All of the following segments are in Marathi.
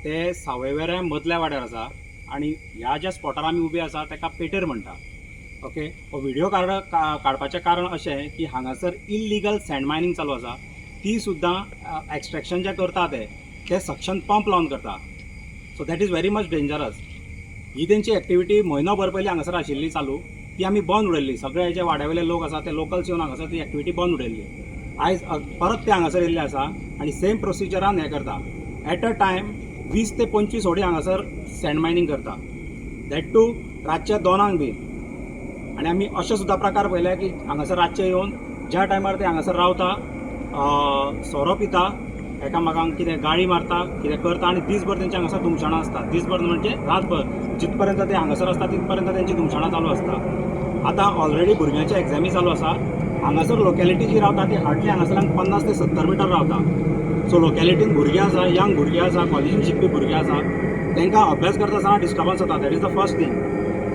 ते सावयवेऱ्या मदल्या वाड्यार आसा आणि ह्या ज्या स्पॉटार आमी उबे आसा ताका पेटेर म्हणटा. ओके, हो व्हिडिओ काडपाचें कारण अशें की हांगासर इल्लिगल सँड मायनिंग चालू आसा. ती सुद्दां एक्सट्रॅक्शन जे करता ते सक्शन पंप लावन करता. So that is very much dangerous. ही तेंची एक्टिविटी म्हयनोभर पयलीं हांगासर आशिल्ली चालू, ती आमी बंद उडयल्ली. सगळे जे वाड्यावयले लोक आसा ते लोकल्स येवन हांगासर ती एक्टिविटी बंद उडयल्ली. आयज परत ते हांगासर येयल्ले आसा आनी सेम प्रोसिजरान हें करता. एट अ टायम 20 ते 25 होडी हांगासर सँड मायनिंग करता, दॅट टू रातच्या 2 बी. आनी आमी अशे सुद्दां प्रकार पळयले की हांगासर रातचे येवन ज्या टायमार ते हांगासर रावता, सोरो पिता, एकामेकांक कितें गाळी मारता, कितें करता आनी दीसभर तेंची हांगासर धुमशाणां आसता. दीसभर म्हणजे रातभर जितपर्यंत ते हांगासर आसता तितपर्यंत तेंची धुमशाणां चालू आसता. आतां ऑलरेडी भुरग्यांचे एग्जामी चालू आसा. हांगासर लोकॅलिटी जी रावता ती हार्डली हांगासरल्यान 50 ते 70 मिटर रावता. सो लोकॅलिटीन भुरगीं आसा, यंग भुरगीं आसा, कॉलेजीन शिकपी भुरगीं आसा, तांकां अभ्यास करता आसतना डिस्टर्बन्स जाता. That is the first thing.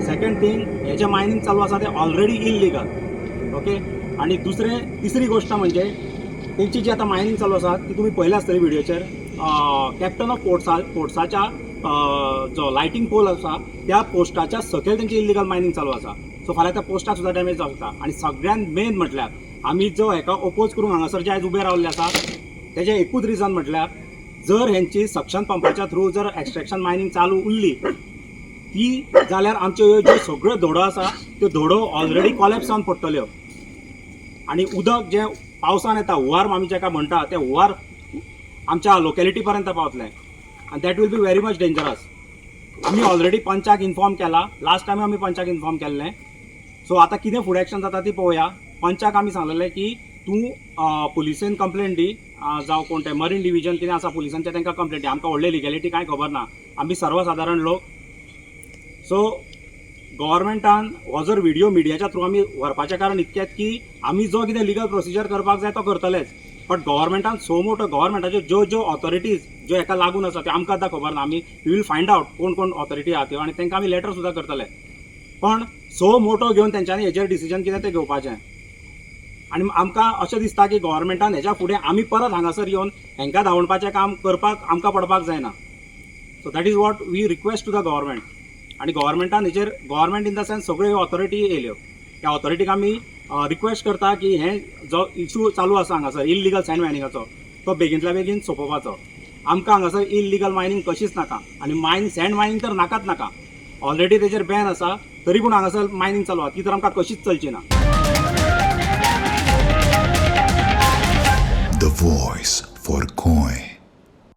Second thing, हें जें मायनिंग चालू आसा तें ऑलरेडी इल्लिगल. ओके, आनी तिसरी गोश्ट म्हणजे तेंची जी आतां मायनिंग चालू आसा ती तुमी पळयल्या आसतली व्हिडिओचेर. कॅप्टन ऑफ पोर्ट्साच्या जो लायटींग पोल आसा त्या पोस्टाच्या सकयल तेंची इल्लिगल मायनिंग चालू आसा. सो फाल्यां त्या पोस्टाक सुद्दां डॅमेज जावं शकता. आनी सगळ्यांत मेन म्हटल्यार आमी जो हेका ओपोज करून हांगासर जे आयज उबे रावल्ले आसा तेजें एकूच रिजन म्हटल्यार, जर हेंची सक्शन पंपाच्या थ्रू जर एक्सट्रॅक्शन मायनिंग चालू उरली ती जाल्यार आमच्यो ह्यो ज्यो सगळ्यो धोडो आसा त्यो धोडो ऑलरेडी कॉलॅप्स जावन पडटल्यो. आनी उदक जें पावसान येता, हुंवार आमी जाका म्हणटा, तें हुंवार आमच्या लोकॅलिटी पर्यंत पावतलें आनी that will be very much dangerous. आमी ऑलरेडी पंचाक इन्फॉर्म केला. लास्ट टायम आमी पंचाक इन्फॉर्म केल्लें. सो आतां कितें फुडें एक्शन जाता ती पळोवया. पंचाक आमी सांगलेलें की तूं पुलिसेन कंप्लेंट दी, जावं कोण तें मरीन डिविजन कितें आसा पुलिसांचें तांकां कंप्लेंट दी. आमकां व्हडली लिगॅलिटी कांय खबर ना, आमी सर्वसादारण लोक. सो गव्हर्मेंटान हो जर व्हिडिओ मिडियाच्या थ्रू आमी व्हरपाचें कारण इतकेंच की आमी जो कितें लिगल प्रोसिजर करपाक जाय तो करतलेच. बट गव्हर्मेंटान सो मोठो गव्हर्मेंटाच्यो ज्यो ऑथॉरिटीज ज्यो हेका लागून आसा त्यो आमकां आतां खबर ना. आमी वील फायंड आउट कोण ऑथॉरिटी आहा त्यो आनी तांकां आमी लेटर सुद्दां करतले. पण सो मोठो घेवन तेंच्यांनी हेजेर डिसिजन कितें तें घेवपाचें. आनी आमकां अशें दिसता की गव्हर्मेंटान हेच्या फुडें आमी परत हांगासर येवन हेंकां धांवडपाचें काम करपाक आमकां पडपाक जायना. So that is what we request to the government. आनी गव्हर्मेंटान हेजेर, गव्हर्मेंट इन द सेन्स सगळ्यो ऑथॉरिटी येयल्यो, त्या ऑथॉरिटीक आमी रिक्वेस्ट करता की हें जो इशू चालू आसा हांगासर इल्लिगल सँड मायनिंगाचो तो बेगींतल्या बेगीन सोंपोवपाचो. आमकां हांगासर इल्लिगल मायनिंग कशीच नाका आनी सँड मायनिंग तर नाकाच नाका. ऑलरेडी तेजेर बॅन आसा, तरी पूण हांगासर मायनिंग चालू आहा ती तर आमकां कशीच चलची ना. The voice for coin.